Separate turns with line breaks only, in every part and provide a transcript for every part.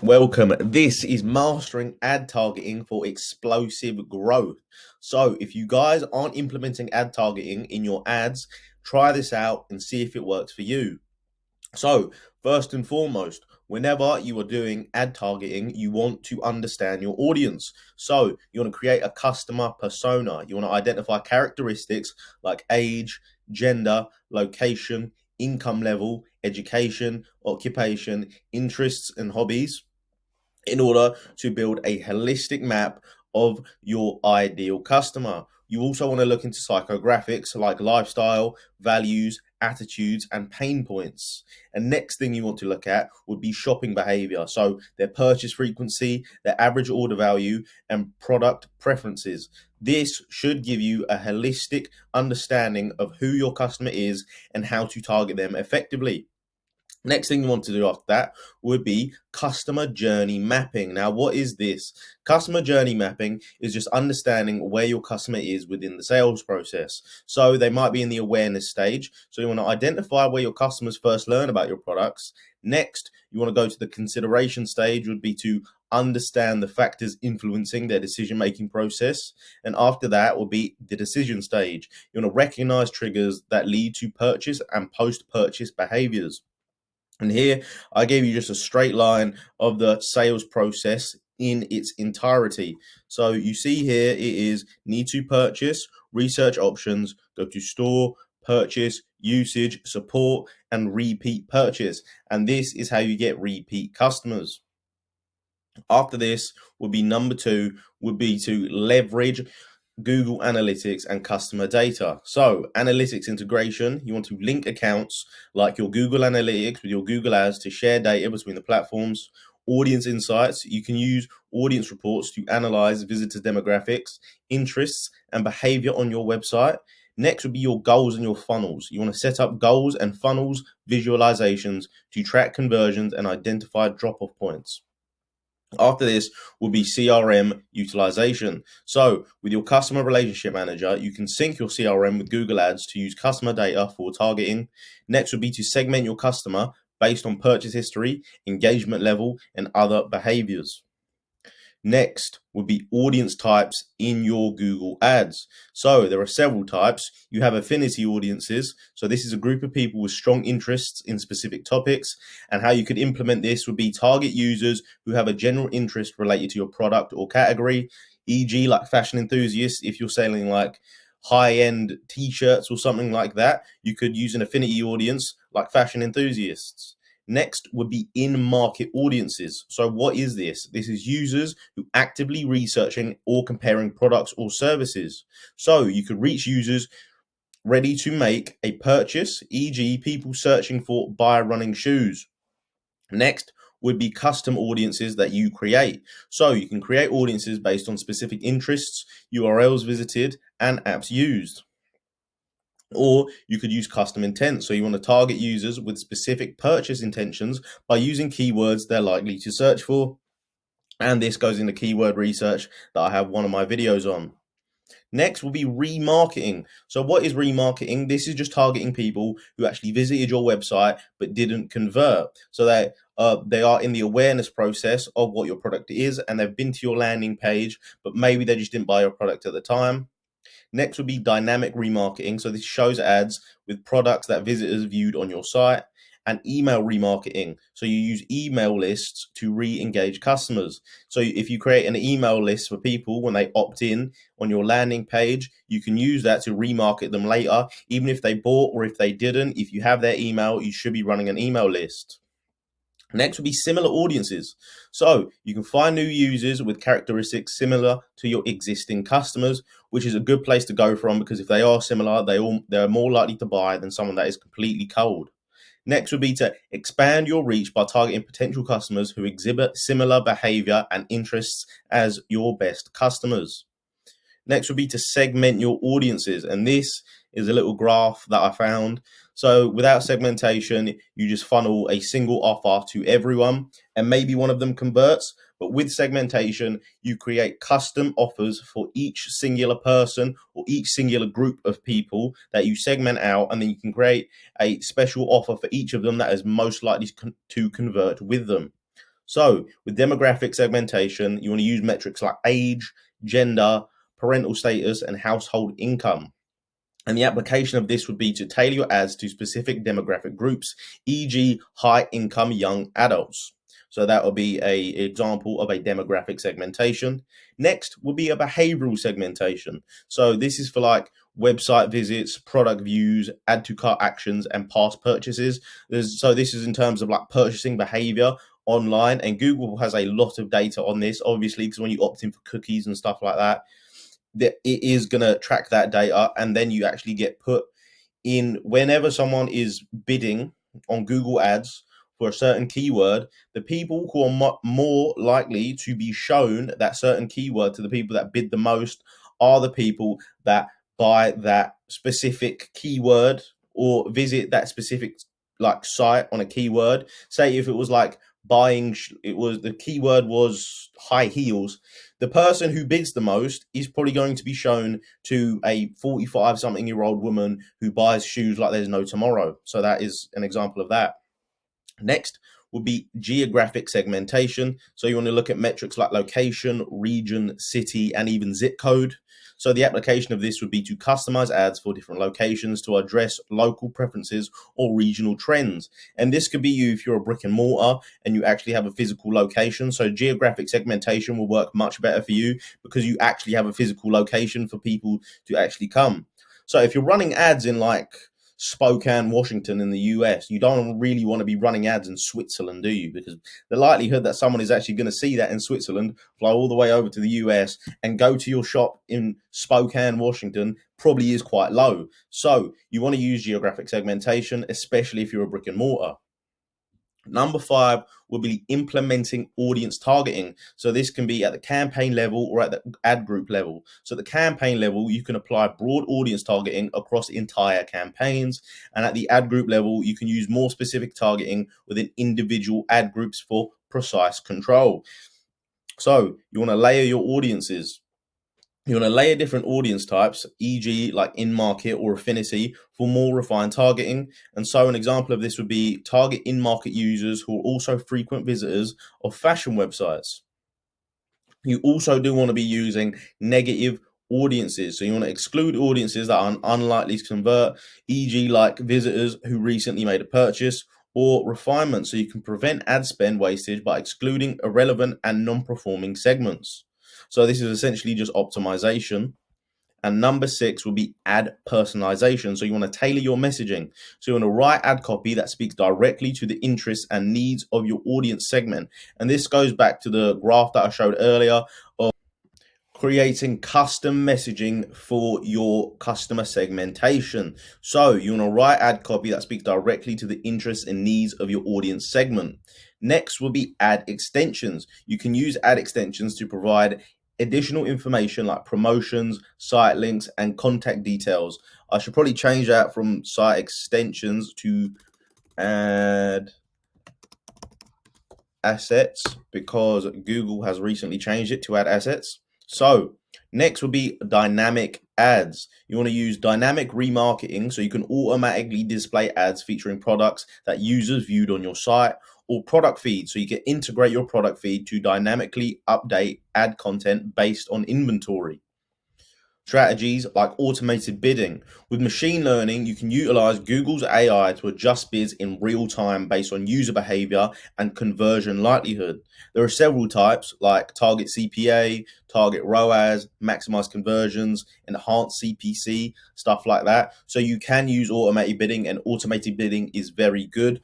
Welcome. This is Mastering Ad Targeting for Explosive Growth. So, if you guys aren't implementing ad targeting in your ads, try this out and see if it works for you. So, first and foremost, whenever you are doing ad targeting, you want to understand your audience. So, you want to create a customer persona. You want to identify characteristics like age, gender, location, income level, education, occupation, interests, and hobbies in order to build a holistic map of your ideal customer. You also want to look into psychographics like lifestyle, values, attitudes, and pain points. And next thing you want to look at would be shopping behavior. So their purchase frequency, their average order value, and product preferences. This should give you a holistic understanding of who your customer is and how to target them effectively. Next thing you want to do after that would be customer journey mapping. Now, what is this? Customer journey mapping is just understanding where your customer is within the sales process. So they might be in the awareness stage. So you want to identify where your customers first learn about your products. Next, you want to go to the consideration stage, would be to understand the factors influencing their decision-making process. And after that will be the decision stage. You want to recognize triggers that lead to purchase and post-purchase behaviors. And here I gave you just a straight line of the sales process in its entirety. So you see here it is need to purchase, research options, go to store, purchase, usage, support, and repeat purchase. And this is how you get repeat customers. After this would be number two, would be to leverage Google Analytics and customer data. So analytics integration, you want to link accounts like your Google Analytics with your Google Ads to share data between the platforms. Audience insights, you can use audience reports to analyze visitor demographics, interests, and behavior on your website. Next would be your goals and your funnels. You want to set up goals and funnels visualizations to track conversions and identify drop-off points. After this will be CRM utilization. So with your customer relationship manager, you can sync your CRM with Google Ads to use customer data for targeting. Next would be to segment your customer based on purchase history, engagement level, and other behaviors. Next would be audience types in your Google Ads. So there are several types. You have affinity audiences. So this is a group of people with strong interests in specific topics. And how you could implement this would be target users who have a general interest related to your product or category, e.g. like fashion enthusiasts. If you're selling like high-end t-shirts or something like that, you could use an affinity audience like fashion enthusiasts. Next would be in-market audiences. So what is this? This is users who actively researching or comparing products or services. So you could reach users ready to make a purchase, e.g. people searching for buy running shoes. Next would be custom audiences that you create. So you can create audiences based on specific interests, URLs visited, and apps used. Or you could use custom intent. So you want to target users with specific purchase intentions by using keywords they're likely to search for. And this goes into keyword research that I have one of my videos on. Next will be remarketing. So what is remarketing? This is just targeting people who actually visited your website but didn't convert. So they are in the awareness process of what your product is, and they've been to your landing page, but maybe they just didn't buy your product at the time. Next would be dynamic remarketing. So this shows ads with products that visitors viewed on your site. And email remarketing. So you use email lists to re-engage customers. So if you create an email list for people when they opt in on your landing page, you can use that to remarket them later, even if they bought or if they didn't. If you have their email, you should be running an email list. Next would be similar audiences. So you can find new users with characteristics similar to your existing customers, which is a good place to go from, because if they are similar, they're more likely to buy than someone that is completely cold. Next would be to expand your reach by targeting potential customers who exhibit similar behavior and interests as your best customers. Next would be to segment your audiences. And this is a little graph that I found. So without segmentation, you just funnel a single offer to everyone and maybe one of them converts. But with segmentation, you create custom offers for each singular person or each singular group of people that you segment out. And then you can create a special offer for each of them that is most likely to convert with them. So with demographic segmentation, you want to use metrics like age, gender, parental status, and household income. And the application of this would be to tailor your ads to specific demographic groups, e.g., high income young adults. So that would be an example of a demographic segmentation. Next would be a behavioral segmentation. So this is for like website visits, product views, add to cart actions, and past purchases. So this is in terms of like purchasing behavior online, and Google has a lot of data on this, obviously, because when you opt in for cookies and stuff like that, that it is going to track that data, and then you actually get put in whenever someone is bidding on Google Ads for a certain keyword. The people who are more likely to be shown that certain keyword to the people that bid the most are the people that buy that specific keyword or visit that specific like site on a keyword. Say if it was like buying, it was the keyword was high heels, the person who bids the most is probably going to be shown to a 45 something year old woman who buys shoes like there's no tomorrow. So that is an example of that. Next would be geographic segmentation. So you want to look at metrics like location, region, city, and even zip code. So the application of this would be to customize ads for different locations to address local preferences or regional trends. And this could be you if you're a brick and mortar and you actually have a physical location. So geographic segmentation will work much better for you because you actually have a physical location for people to actually come. So if you're running ads in like Spokane, Washington in the US, you don't really want to be running ads in Switzerland, do you? Because the likelihood that someone is actually going to see that in Switzerland, fly all the way over to the US and go to your shop in Spokane, Washington probably is quite low. So you want to use geographic segmentation, especially if you're a brick and mortar. Number 5 will be implementing audience targeting. So this can be at the campaign level or at the ad group level. So at the campaign level, you can apply broad audience targeting across entire campaigns. And at the ad group level, you can use more specific targeting within individual ad groups for precise control. So you want to layer your audiences. You want to layer different audience types, e.g. like in-market or affinity, for more refined targeting. And so an example of this would be target in-market users who are also frequent visitors of fashion websites. You also do want to be using negative audiences. So you want to exclude audiences that are unlikely to convert, e.g. like visitors who recently made a purchase, or refinement. So you can prevent ad spend wastage by excluding irrelevant and non-performing segments. So this is essentially just optimization. And number 6 will be ad personalization. So you want to tailor your messaging. So you want to write ad copy that speaks directly to the interests and needs of your audience segment. And this goes back to the graph that I showed earlier of creating custom messaging for your customer segmentation. So you want to write ad copy that speaks directly to the interests and needs of your audience segment. Next will be ad extensions. You can use ad extensions to provide additional information like promotions, site links, and contact details. I should probably change that from site extensions to ad assets because Google has recently changed it to ad assets. So next will be dynamic ads. You want to use dynamic remarketing so you can automatically display ads featuring products that users viewed on your site, or product feed so you can integrate your product feed to dynamically update ad content based on inventory. Strategies like automated bidding. With machine learning, you can utilize Google's AI to adjust bids in real time based on user behavior and conversion likelihood. There are several types like target CPA, target ROAS, maximize conversions, enhanced CPC, stuff like that. So you can use automated bidding, and automated bidding is very good.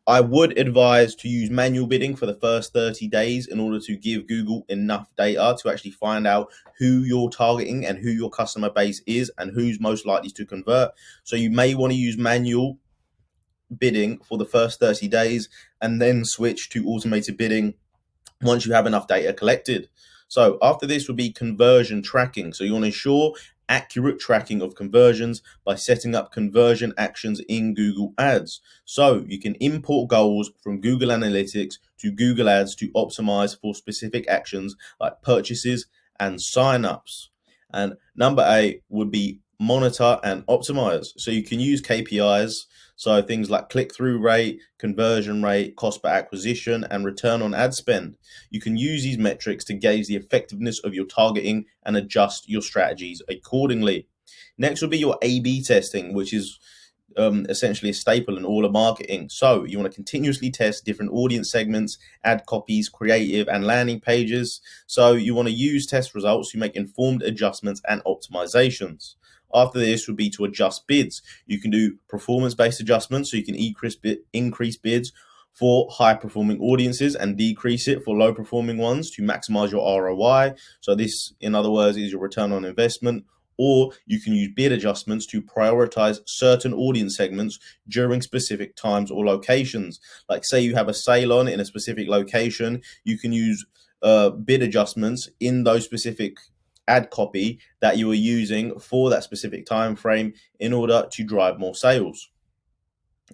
I would advise to use manual bidding for the first 30 days in order to give Google enough data to actually find out who you're targeting and who your customer base is and who's most likely to convert. So you may want to use manual bidding for the first 30 days and then switch to automated bidding once you have enough data collected. So after this would be conversion tracking. So you want to ensure accurate tracking of conversions by setting up conversion actions in Google Ads. So you can import goals from Google Analytics to Google Ads to optimize for specific actions like purchases and signups. And number 8 would be monitor and optimize. So you can use KPIs So things like click-through rate, conversion rate, cost per acquisition, and return on ad spend. You can use these metrics to gauge the effectiveness of your targeting and adjust your strategies accordingly. Next will be your A/B testing, which is essentially a staple in all of marketing. So you want to continuously test different audience segments, ad copies, creative, and landing pages. So you want to use test results to make informed adjustments and optimizations. After this would be to adjust bids. You can do performance-based adjustments, so you can increase bids for high-performing audiences and decrease it for low-performing ones to maximize your ROI. So this, in other words, is your return on investment. Or you can use bid adjustments to prioritize certain audience segments during specific times or locations. Like, say you have a sale on in a specific location, you can use bid adjustments in those specific ad copy that you are using for that specific time frame in order to drive more sales.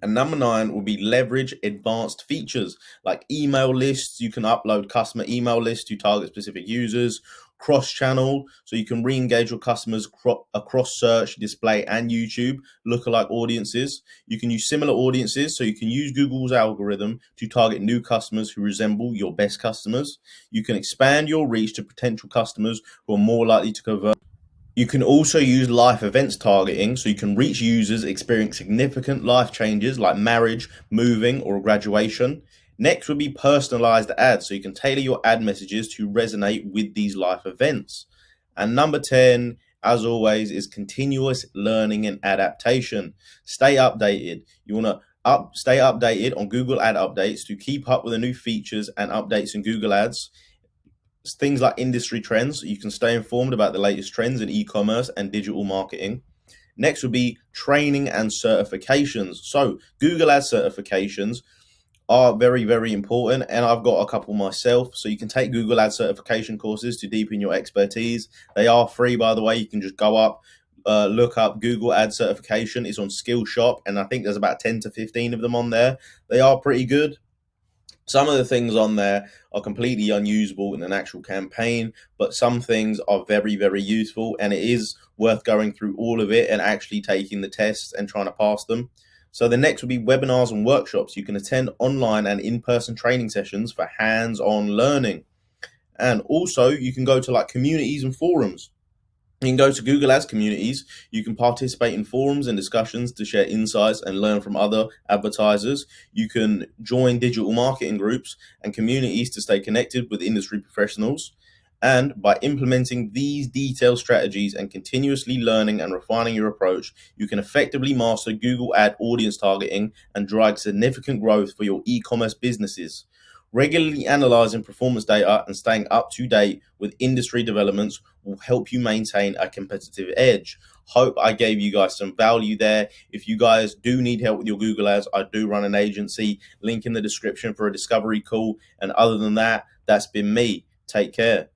And number 9 will be leverage advanced features like email lists. You can upload customer email lists to target specific users, cross channel, so you can re engage your customers across search, display, and YouTube, lookalike audiences. You can use similar audiences, so you can use Google's algorithm to target new customers who resemble your best customers. You can expand your reach to potential customers who are more likely to convert. You can also use life events targeting, so you can reach users experiencing significant life changes like marriage, moving, or graduation. Next would be personalized ads, so you can tailor your ad messages to resonate with these life events. And number 10, as always, is continuous learning and adaptation. Stay updated. You want to stay updated on Google Ad updates to keep up with the new features and updates in Google Ads. Things like industry trends. You can stay informed about the latest trends in e-commerce and digital marketing. Next would be training and certifications. So Google Ads certifications are very, very important, and I've got a couple myself. So you can take Google Ads certification courses to deepen your expertise. They are free, by the way. You can just go up, look up Google Ads certification. It's on Skillshop, and I think there's about 10 to 15 of them on there. They are pretty good. Some of the things on there are completely unusable in an actual campaign, but some things are very, very useful, and it is worth going through all of it and actually taking the tests and trying to pass them. So the next would be webinars and workshops. You can attend online and in-person training sessions for hands-on learning. And also you can go to like communities and forums. You can go to Google Ads communities. You can participate in forums and discussions to share insights and learn from other advertisers. You can join digital marketing groups and communities to stay connected with industry professionals. And by implementing these detailed strategies and continuously learning and refining your approach, you can effectively master Google Ad audience targeting and drive significant growth for your e-commerce businesses. Regularly analyzing performance data and staying up to date with industry developments will help you maintain a competitive edge. Hope I gave you guys some value there. If you guys do need help with your Google Ads, I do run an agency. Link in the description for a discovery call. And other than that, that's been me. Take care.